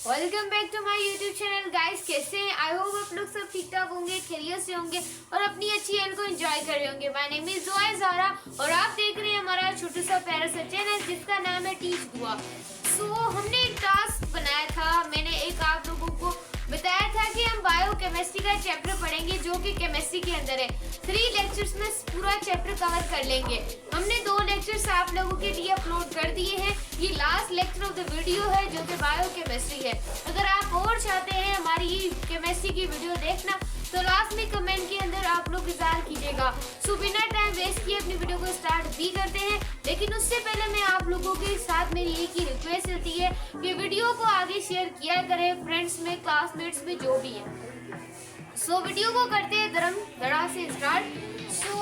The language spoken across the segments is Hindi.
Welcome back to my YouTube channel guys. कैसे हैं? आई होप आप लोग सब ठीक ठाक होंगे, खैरियत से होंगे और अपनी अच्छी हेल्थ को एंजॉय कर रहे होंगे। My name is Zoya Zara और आप देख रहे हैं हमारा छोटा सा प्यारा सा चैनल जिसका नाम है टीच बुआ। हमने एक टास्क बनाया था, मैंने एक आप लोगों को बताया था कि हम बायोकेमिस्ट्री का चैप्टर पढ़ेंगे जो कि केमिस्ट्री के अंदर है। 3 लेक्चर्स में पूरा चैप्टर कवर कर लेंगे। हमने 2 लेक्चर्स आप लोगों के लिए अपलोड कर दिए हैं। ये last lecture of the video है जो कि बायोकेमिस्ट्री है। अगर आप और चाहते हैं हमारी ये केमिस्ट्री की वीडियो देखना तो लास्ट में कमेंट के अंदर आप लोग इज़हार कीजिएगा। बिना टाइम वेस्ट किए अपनी वीडियो को स्टार्ट भी करते हैं, लेकिन उससे पहले मैं आप लोगों के साथ मेरी एक ही रिक्वेस्ट रहती है कि वीडियो को आगे शेयर किया करें फ्रेंड्स में, क्लासमेट्स में, जो भी है। वीडियो को करते हैं धड़ा से स्टार्ट।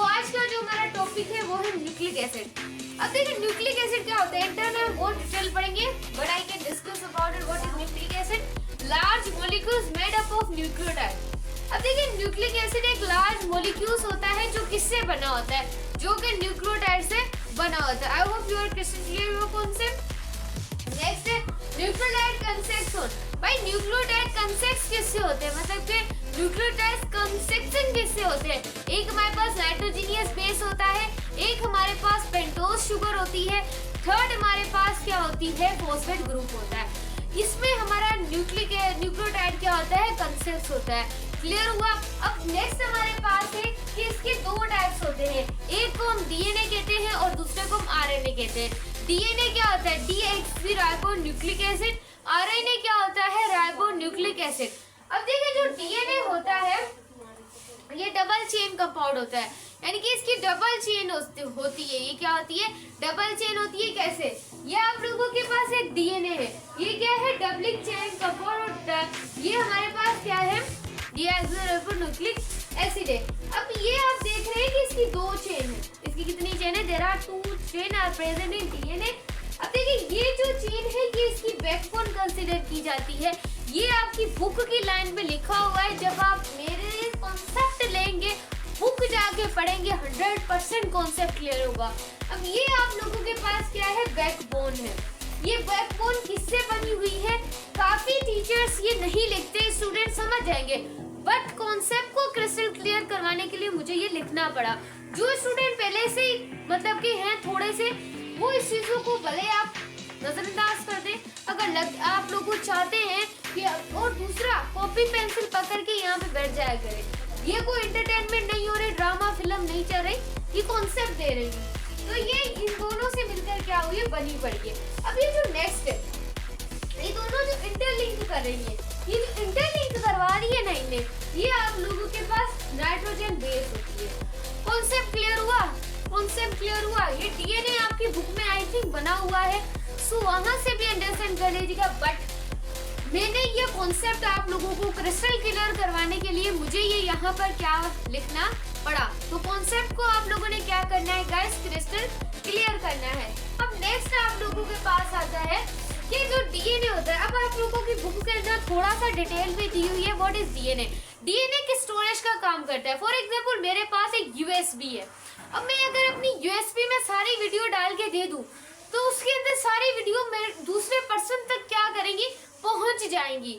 आज का जो हमारा टॉपिक है वो है न्यूक्लिक एसिड। अब देखिए न्यूक्लिक एसिड क्या होता है, इंटरनल बहुत डिटेल पढ़ेंगे, but I can discuss about it. What is nucleic acid? Large molecules made up of nucleotide. अब देखिए न्यूक्लिक एसिड एक लार्ज मॉलिक्यूल्स होता है जो किससे बना होता है, जो कि न्यूक्लियोटाइड से बना होता है। I hope you are clear your concept. Next है न्यूक्लियोटाइड कंसेप्शन। भाई न्यूक्लियोटाइड कंसेप्ट किससे होते हैं, मतलब कि न्यूक्लियोटाइड कंसेप्शन किससे होते हैं? एक हमारे पास नाइट्रोजनियस बेस होता है, एक हमारे पास पेंटोज शुगर होती है, थर्ड हमारे पास क्या होती है, फॉस्फेट ग्रुप होता है। इसमें हमारा न्यूक्लियोटाइड क्या होता है, कंसेप्ट होता है। क्लियर हुआ? अब नेक्स्ट हमारे पास है कि इसके 2 टाइप्स होते हैं, एक को हम डीएनए कहते हैं और दूसरे को हम आरएनए कहते हैं। डीएनए क्या होता है, डीएक्सी राइबो न्यूक्लिक एसिड। आरएनए क्या होता है, राइबो न्यूक्लिक एसिड। अब देखिए जो डीएनए होता है ये डबल चेन कंपाउंड होता है, यानी कि इसकी डबल चेन होती है। ये क्या होती है, डबल चेन होती है। कैसे? ये आप लोगों के पास एक डीएनए है, ये क्या है, डबलिंग चेन कंपाउंड, और ये हमारे पास क्या है, न्यूक्लिक एसिड है। अब ये आप देख रहे हैं कि इसकी 2 चेन है। इसकी कितनी चेन है? There are 2 chain are present in DNA. अब देखिए ये जो चेन है ये इसकी बैकबोन कंसीडर की जाती है। ये आपकी बुक की लाइन में लिखा हुआ है। जब आप मेरे कॉन्सेप्ट लेंगे, बुक जाके पढ़ेंगे, 100% कॉन्सेप्ट क्लियर होगा। अब ये आप लोगों के पास क्या है, बैकबोन है। ये बैकबोन किससे बनी हुई है? काफी टीचर्स ये नहीं लिखते, स्टूडेंट समझ जाएंगे, बट कॉन्सेप्ट को क्रिस्टल क्लियर करवाने के लिए मुझे ये लिखना पड़ा। जो स्टूडेंट पहले से मतलब कि हैं थोड़े से, वो इस चीजों को भले आप नजरअंदाज कर दें। अगर आप लोग चाहते हैं कि, और दूसरा कॉपी पेंसिल पकड़ के यहाँ पे बैठ जाया करें। ये कोई एंटरटेनमेंट नहीं हो रही, ड्रामा फिल्म नहीं चल रही, ये कॉन्सेप्ट दे रही है। तो ये इन दोनों से मिलकर क्या हुई है, बनी पड़ी है। अब ये जो नेक्स्ट है, ये दोनों जो इंटरलिंक कर रही है, ये जो इंटरलिंक करवा रही है ना इन्हें, ये आप लोगों के पास नाइट्रोजन बेस होती है। कॉन्सेप्ट क्लियर हुआ? कॉन्सेप्ट क्लियर हुआ? ये डीएनए आपकी बुक में आई थिंक बना हुआ है, सो वहां से भी अंडरस्टैंड कर लीजिएगा। बट मैंने ये कॉन्सेप्ट आप लोगों को क्रिस्टल क्लियर करवाने के लिए मुझे ये यहाँ पर क्या लिखना पड़ा। तो कॉन्सेप्ट को आप लोगों ने क्या करना है गाइस, क्रिस्टल क्लियर करना है। अब नेक्स्ट आप लोगों के पास आता है कि जो डीएनए होता है। अब आप लोगों की बुक के अंदर थोड़ा सा डिटेल में दी हुई है, व्हाट इज डीएनए। डीएनए किस स्टोरेज का काम करता है? फॉर एग्जांपल मेरे पास एक यूएसबी है। अब मैं अगर अपनी यूएसबी में सारी वीडियो डाल के दे दूं तो उसके अंदर सारी वीडियो दूसरे पर्सन तक क्या करेंगी, पहुंच जाएंगी।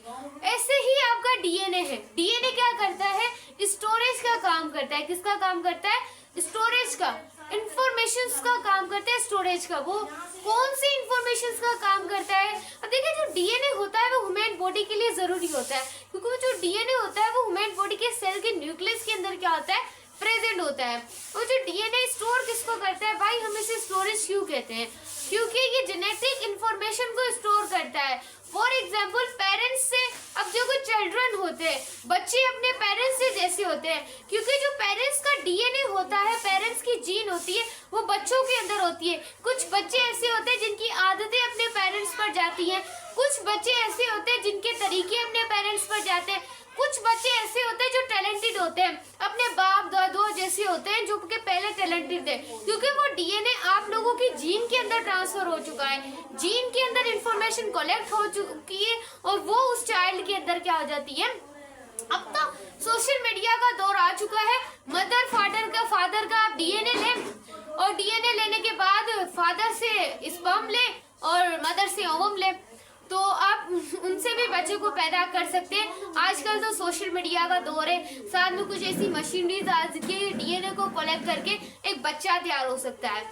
ऐसे ही आपका डीएनए है। डीएनए क्या करता है, स्टोरेज का काम करता है। किसका काम करता है? स्टोरेज का, इंफॉर्मेशंस का काम करता है, स्टोरेज का। वो कौन सी इंफॉर्मेशंस का काम करता है? अब देखिए जो डीएनए होता है वो ह्यूमन बॉडी के लिए जरूरी होता है, क्योंकि जो डीएनए होता है वो ह्यूमन बॉडी के सेल के न्यूक्लियस के अंदर क्या होता है, प्रेजेंट होता है। और जो डीएनए स्टोर किसको करता है? भाई हम इसे स्टोरेज क्यों कहते हैं? क्योंकि ये जेनेटिक इंफॉर्मेशन को स्टोर करता है। फॉर एग्जाम्पल पेरेंट्स से, अब जो कुछ चिल्ड्रन होते हैं, बच्चे अपने पेरेंट्स से जैसे होते हैं, क्योंकि जो पेरेंट्स का डीएनए होता है, पेरेंट्स की जीन होती है, वो बच्चों के अंदर होती है। कुछ बच्चे ऐसे होते हैं जिनकी आदतें अपने पेरेंट्स पर जाती हैं, कुछ बच्चे ऐसे होते हैं जिनके तरीके अपने पेरेंट्स पर जाते हैं, कुछ बच्चे ऐसे होते हैं जो टैलेंटेड होते हैं, अपने बाप दादो जैसे होते हैं जो कि पहले टैलेंटेड थे, क्योंकि वो डीएनए आप लोगों की जीन के अंदर ट्रांसफर हो चुका है, जीन के अंदर इंफॉर्मेशन कलेक्ट हो चुकी है और वो उस चाइल्ड के अंदर क्या हो जाती है। अब तो सोशल मीडिया का दौर आ चुका है, मदर फादर का आप डीएनए लें और डीएनए लेने के बाद फादर से स्पर्म ले और मदर से ओवम ले, तो आप उनसे भी बच्चे को पैदा कर सकते हैं। आजकल तो सोशल मीडिया का दौर है, साथ में कुछ ऐसी मशीनरीज आज के डीएनए को कलेक्ट करके एक बच्चा तैयार हो सकता है।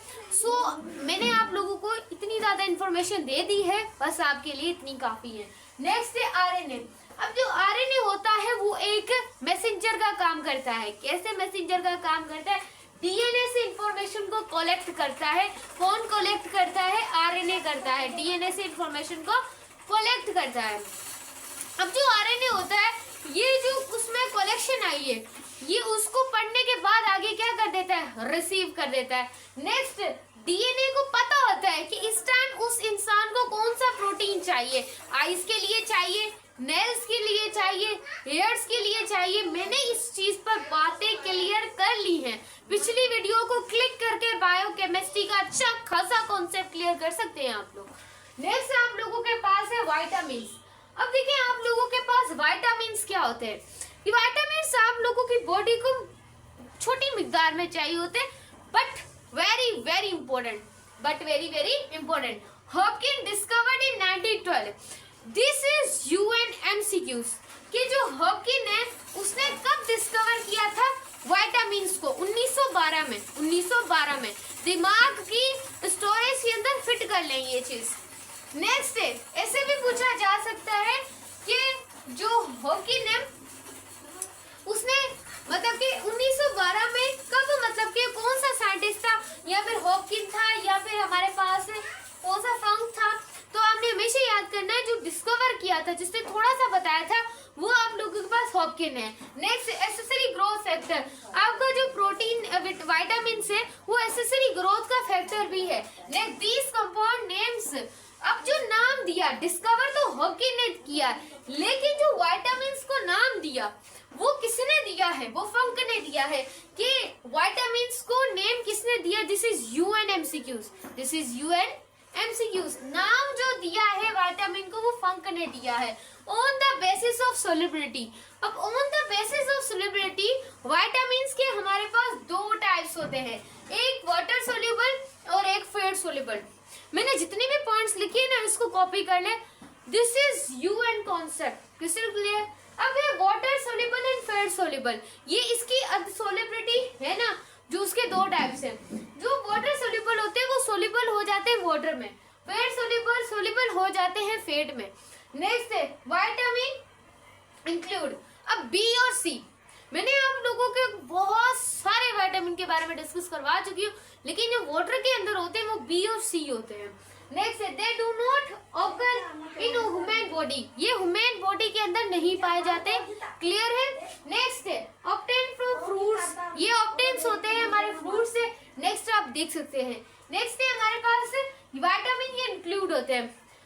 मैंने आप लोगों को इतनी ज्यादा इंफॉर्मेशन दे दी है, बस आपके लिए इतनी काफी है। नेक्स्ट है आरएनए। अब जो आरएनए होता है वो एक मैसेंजर का काम करता है। कैसे मैसेंजर का काम करता है? डीएनए से इंफॉर्मेशन को कलेक्ट करता है। कौन कलेक्ट करता है? आरएनए करता है। डीएनए से इंफॉर्मेशन को कलेक्ट करता है। अब जो आरएनए होता है, ये जो उसमें कलेक्शन आई है, ये उसको पढ़ने के बाद आगे क्या कर देता है? रिसीव कर देता है। नेक्स्ट, डीएनए को पता होता है कि इस टाइम उस इंसान को कौन सा प्रोटीन चाहिए। आइज के लिए चाहिए, नेल्स के लिए चाहिए, हेयर्स के लिए चाहिए। मैंने इस चीज पर बातें क्लियर कर ली हैं। पिछली वीडियो को क्लिक करके बायोकेमिस्ट्री का अच्छा खासा कॉन्सेप्ट क्लियर कर सकते हैं आप लोग। नेक्स्ट आप लोगों के पास है विटामिन। अब देखिए आप लोगों के पास विटामिन क्या होते हैं। ये विटामिन आप लोगों की बॉडी को छोटी मिकदार में चाहिए होते हैं, but very very important, Hopkin discovered in 1912। This is UN MCQs कि जो हॉपकिन है उसने कब डिस्कवर किया था विटामिन को? 1912 में। दिमाग की स्टोरेज के अंदर फिट कर लें ये चीज। नेक्स्ट है, ऐसे भी पूछा जा सकता है कि जो हॉपकिन है उसने मतलब कि 1912 में कब, मतलब कि कौन सा साइंटिस्ट था, या फिर हॉपकिन था, या फिर हमारे पास कौन सा फंक था? तो आपने हमेशा याद करना है जो डिस्कवर किया था, जिसने थोड़ा सा बताया था, वो आप लोगों के पास हॉपकिन है। Next, accessory growth factor. आपका जो प्रोटीन विटामिन है वो एसेसरी ग्रोथ का फैक्टर भी है। Next, these compound names. अब जो नाम दिया, डिस्कवर तो हॉपकिन ने किया, लेकिन जो विटामिन को नाम दिया वो किसने दिया है? वो फंक ने दिया है। कि विटामिन को नेम किसने दिया? This is UN MCQs. नाम जो दिया है विटामिन को वो फंक ने दिया है। On the basis of solubility. अब on the basis of solubility vitamin के हमारे पास दो टाइप्स होते हैं, एक वाटर सोल्यूबल और एक फेट सोल्यूबल। मैंने जितने भी पॉइंट्स लिखे हैं ना, इसको कॉपी कर ले। This is UN concept. Crystal clear? अब है water soluble and fat soluble. ये इसकी सोलिबिलिटी है ना, जो उसके दो टाइप्स हैं। जो वाटर सोल्यूबल होते हैं वो सोल्यूबल हो जाते हैं वाटर में, फेट सोल्यूबल हो जाते हैं फेट में। नेक्स्ट है विटामिन इंक्लूड। अब बी और सी, मैंने आप लोगों के बहुत सारे विटामिन के बारे में डिस्कस करवा चुकी हूँ, लेकिन जो वाटर के अंदर होते हैं वो बी और सी होते हैं। नेक्स्ट है they do not occur in human body. ये ह्यूमन बॉडी के अंदर नहीं पाए जाते। क्लियर है? नेक्स्ट है ऑब्टेन फ्रॉम फ्रूट्स। ये ऑब्टेन्स होते हैं हमारे फ्रूट से। नेक्स्ट आप देख सकते हैं। नेक्स्ट है हमारे पास विटामिन, ये इंक्लूड होते हैं।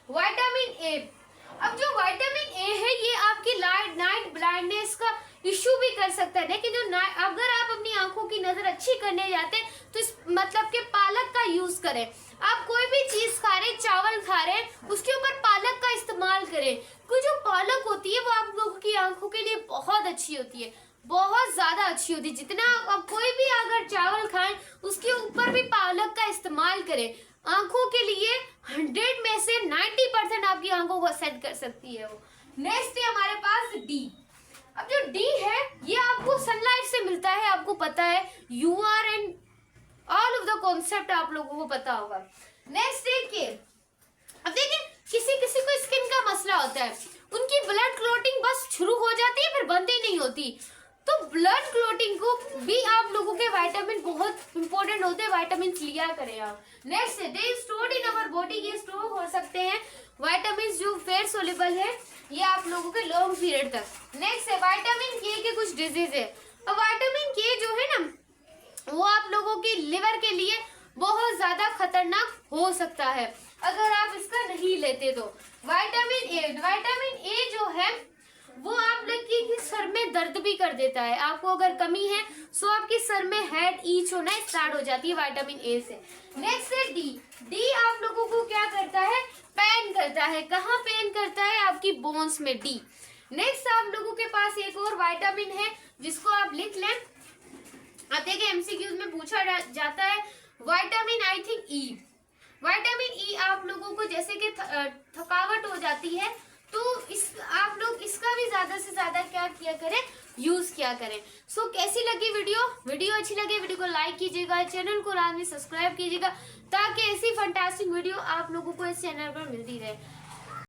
Vitamin A. अब जो विटामिन ए है ये आपकी नाइट ब्लाइंडनेस का इश्यू भी कर सकता है। लेकिन जो अगर आप अपनी आंखों की नजर अच्छी करने जाते हैं तो इस मतलब के पालक का यूज करें। आप कोई भी चीज खा रहे, चावल खा रहे हैं, उसके ऊपर पालक का इस्तेमाल करें। क्योंकि जो पालक होती है वो आप लोगों की आंखों के लिए बहुत अच्छी होती है, बहुत ज्यादा अच्छी होती है। जितना आप कोई भी अगर चावल खाएं उसके ऊपर भी पालक का इस्तेमाल करें। आंखों के लिए 100 में से 90% आपकी आंखों को सेट कर सकती है वो। नेक्स्ट है हमारे पास डी। अब जो डी है ये आपको सनलाइट से मिलता है, आपको पता है, your and all of the concept आप लोगों को पता होगा। नेक्स्ट है के। अब देखिए किसी किसी को स्किन का मसला होता है, उनकी ब्लड क्लॉटिंग बस शुरू हो जाती है फिर बंद ही नहीं होती। तो ब्लड क्लॉटिंग को भी आप लोगों के विटामिन बहुत इंपॉर्टेंट होते हैं, विटामिन लिया करें आप। नेक्स्ट है दे स्टोर्ड इन अवर बॉडी। ये स्टोर हो सकते हैं विटामिन जो फेट सोल्यूबल है, ये आप लोगों के लॉन्ग पीरियड तक। नेक्स्ट है विटामिन के कुछ डिजीज है। अब विटामिन के जो है ना वो आप लोगों की लिवर के लिए बहुत ज्यादा खतरनाक हो सकता है अगर आप इसका नहीं लेते तो। विटामिन ए जो है वो आप लोग की सर में दर्द भी कर देता है। आपको अगर कमी है तो आपके सर में हेड ईच होना स्टार्ट हो जाती है विटामिन ए से। नेक्स्ट है डी आप लोगों को क्या करता है? पेन करता है। कहाँ पेन करता है? आपकी बोन्स में डी। नेक्स्ट आप लोगों के पास एक और विटामिन है जिसको आप लिख लें, आते के एमसीक्यूज में पूछा जाता है। Vitamin I think E. Vitamin E आप लोगों को जैसे कि थकावट हो जाती है तो इस किया करें, यूज किया करें। सो कैसी लगी वीडियो अच्छी लगी वीडियो को लाइक कीजिएगा, चैनल को लाजमी सब्सक्राइब कीजिएगा ताकि ऐसी फंटास्टिक वीडियो आप लोगों को इस चैनल पर मिलती रहे।